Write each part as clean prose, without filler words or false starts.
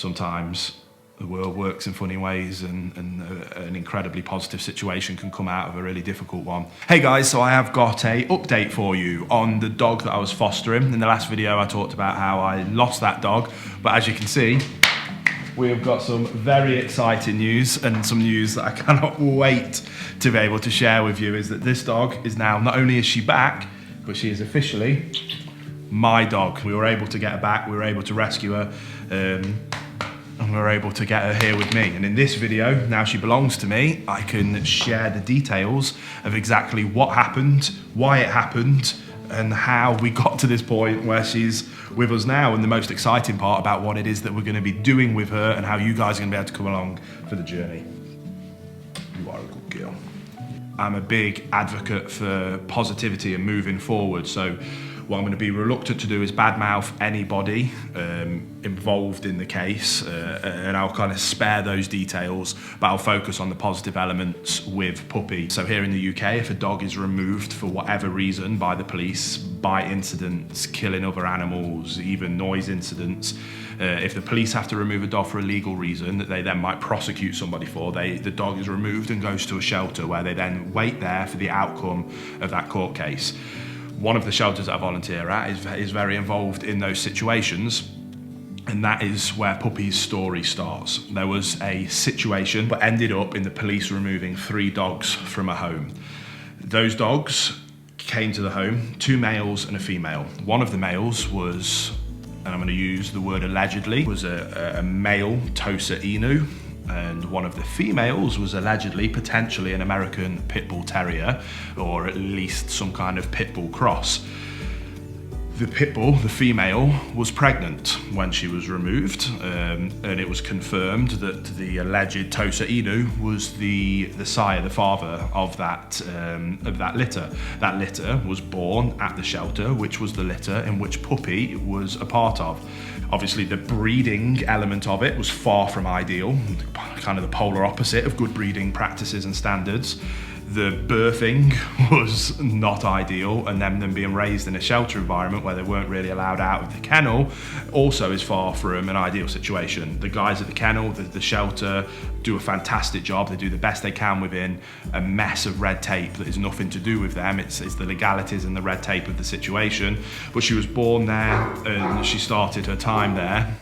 sometimes the world works in funny ways and an incredibly positive situation can come out of a really difficult one. Hey guys, so I have got a update for you on the dog that I was fostering. In the last video I talked about how I lost that dog, but as you can see, we have got some very exciting news, and some news that I cannot wait to be able to share with you is that this dog is now, not only is she back, but she is officially my dog. We were able to get her back, we were able to rescue her, and we were able to get her here with me. And in this video, now she belongs to me, I can share the details of exactly what happened, why it happened, and how we got to this point where she's with us now, and the most exciting part about what it is that we're going to be doing with her and how you guys are going to be able to come along for the journey. You are a good girl. I'm a big advocate for positivity and moving forward, so what I'm going to be reluctant to do is badmouth anybody involved in the case, and I'll kind of spare those details, but I'll focus on the positive elements with Puppy. So here in the UK, if a dog is removed for whatever reason by the police, by incidents, killing other animals, even noise incidents, if the police have to remove a dog for a legal reason that they then might prosecute somebody for, the dog is removed and goes to a shelter where they then wait there for the outcome of that court case. One of the shelters that I volunteer at is very involved in those situations, and that is where Puppy's story starts. There was a situation that ended up in the police removing 3 dogs from a home. Those dogs came to the home, 2 males and a female. One of the males was, and I'm going to use the word allegedly, was a male Tosa Inu, and one of the females was allegedly, potentially, an American Pit Bull Terrier, or at least some kind of Pit Bull cross. The Pit Bull, the female, was pregnant when she was removed, and it was confirmed that the alleged Tosa Inu was the sire, the father of that litter. That litter was born at the shelter, which was the litter in which Puppy was a part of. Obviously, the breeding element of it was far from ideal, kind of the polar opposite of good breeding practices and standards. The birthing was not ideal, and them being raised in a shelter environment where they weren't really allowed out of the kennel also is far from an ideal situation. The guys at the kennel, the shelter, do a fantastic job. They do the best they can within a mess of red tape that is nothing to do with them. It's the legalities and the red tape of the situation. But she was born there and she started her time there.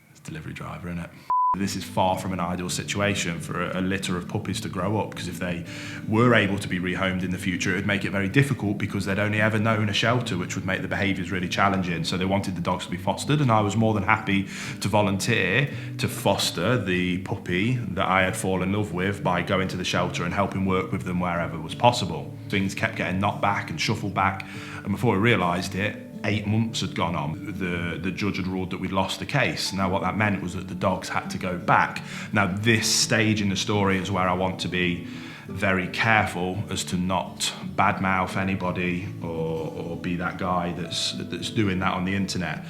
It's delivery driver, isn't it? This is far from an ideal situation for a litter of puppies to grow up, because if they were able to be rehomed in the future, it would make it very difficult because they'd only ever known a shelter, which would make the behaviours really challenging. So they wanted the dogs to be fostered, and I was more than happy to volunteer to foster the puppy that I had fallen in love with by going to the shelter and helping work with them wherever was possible. Things kept getting knocked back and shuffled back, and before I realised it, 8 months had gone on. The judge had ruled that we'd lost the case. Now what that meant was that the dogs had to go back. Now this stage in the story is where I want to be very careful as to not badmouth anybody or be that guy that's doing that on the internet.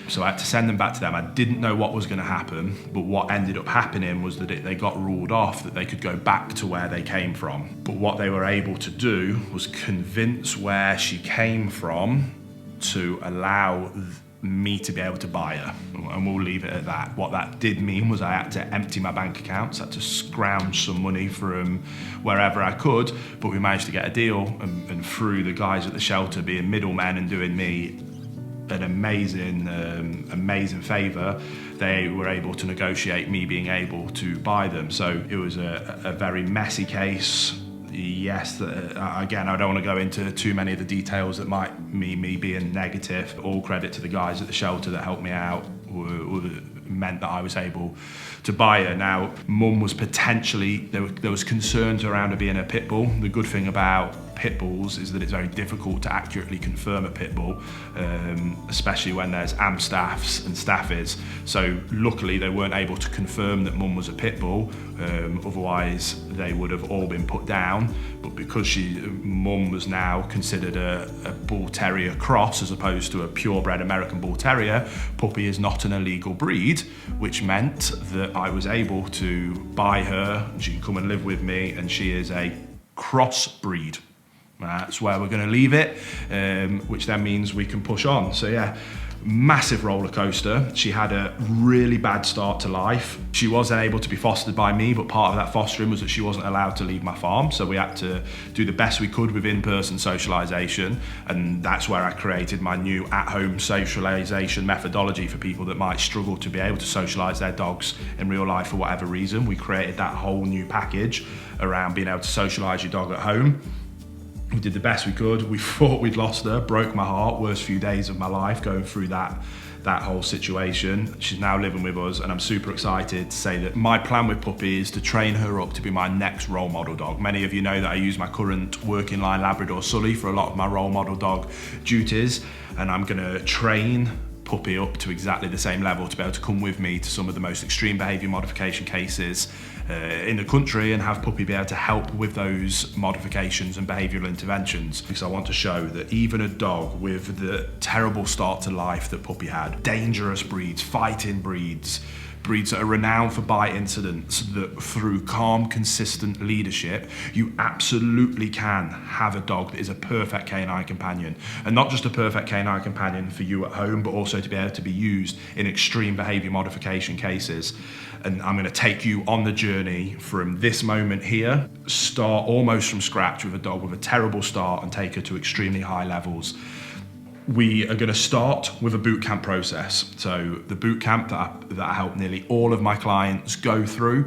So I had to send them back to them. I didn't know what was going to happen, but what ended up happening was that they got ruled off, that they could go back to where they came from. But what they were able to do was convince where she came from to allow me to be able to buy her, and we'll leave it at that. What that did mean was I had to empty my bank accounts, had to scrounge some money from wherever I could, but we managed to get a deal, and through the guys at the shelter being middlemen and doing me an amazing favour, they were able to negotiate me being able to buy them. So it was a very messy case. Yes, again, I don't want to go into too many of the details that might me being negative. All credit to the guys at the shelter that helped me out, meant that I was able to buy her. Now, Mum was potentially, there was concerns around her being a pit bull. The good thing about pit bulls is that it's very difficult to accurately confirm a pit bull, especially when there's staffs and staffies. So luckily they weren't able to confirm that Mum was a pit bull, otherwise they would have all been put down. But because Mum was now considered a bull terrier cross as opposed to a purebred American bull terrier, Puppy is not an illegal breed, which meant that I was able to buy her, she can come and live with me, and she is a cross breed. That's where we're going to leave it, which then means we can push on. So yeah, massive roller coaster. She had a really bad start to life. She wasn't able to be fostered by me, but part of that fostering was that she wasn't allowed to leave my farm. So we had to do the best we could with in-person socialization. And that's where I created my new at-home socialization methodology for people that might struggle to be able to socialize their dogs in real life for whatever reason. We created that whole new package around being able to socialize your dog at home. We did the best we could. We thought we'd lost her, broke my heart, worst few days of my life going through that whole situation. She's now living with us, and I'm super excited to say that my plan with Puppy is to train her up to be my next role model dog. Many of you know that I use my current working line Labrador Sully for a lot of my role model dog duties, and I'm gonna train Puppy up to exactly the same level to be able to come with me to some of the most extreme behaviour modification cases in the country, and have Puppy be able to help with those modifications and behavioural interventions, because I want to show that even a dog with the terrible start to life that Puppy had, dangerous breeds, fighting breeds that are renowned for bite incidents, that through calm, consistent leadership, you absolutely can have a dog that is a perfect canine companion. And not just a perfect canine companion for you at home, but also to be able to be used in extreme behaviour modification cases. And I'm gonna take you on the journey from this moment here, start almost from scratch with a dog with a terrible start and take her to extremely high levels. We are going to start with a boot camp process. So the boot camp that I help nearly all of my clients go through,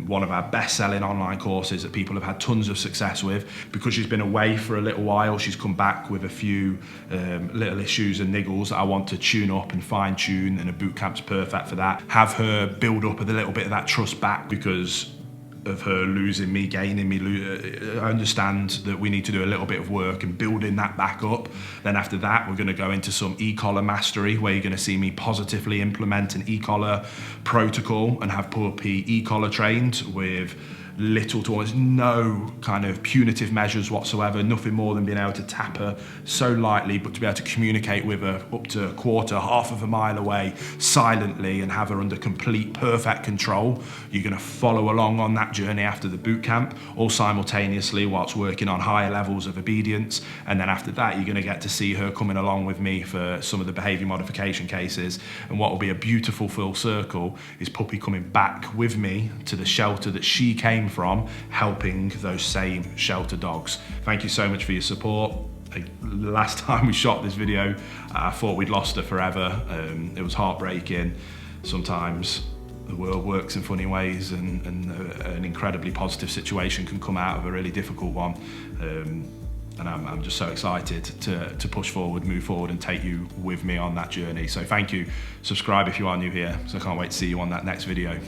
one of our best-selling online courses that people have had tons of success with. Because she's been away for a little while, she's come back with a few little issues and niggles that I want to tune up and fine-tune, and a boot camp's perfect for that. Have her build up with a little bit of that trust back, because of her losing me, gaining me. I understand that we need to do a little bit of work and building that back up. Then after that, we're going to go into some e-collar mastery, where you're going to see me positively implement an e-collar protocol and have Puppy e-collar trained with little to almost no kind of punitive measures whatsoever, nothing more than being able to tap her so lightly, but to be able to communicate with her up to a quarter, half of a mile away, silently, and have her under complete, perfect control. You're going to follow along on that journey after the boot camp, all simultaneously whilst working on higher levels of obedience. And then after that, you're going to get to see her coming along with me for some of the behaviour modification cases. And what will be a beautiful full circle is Puppy coming back with me to the shelter that she came from, helping those same shelter dogs. Thank you so much for your support. The last time we shot this video, I thought we'd lost her forever. It was heartbreaking. Sometimes the world works in funny ways, and an incredibly positive situation can come out of a really difficult one. And I'm just so excited to push forward, move forward, and take you with me on that journey. So thank you. Subscribe if you are new here. So I can't wait to see you on that next video.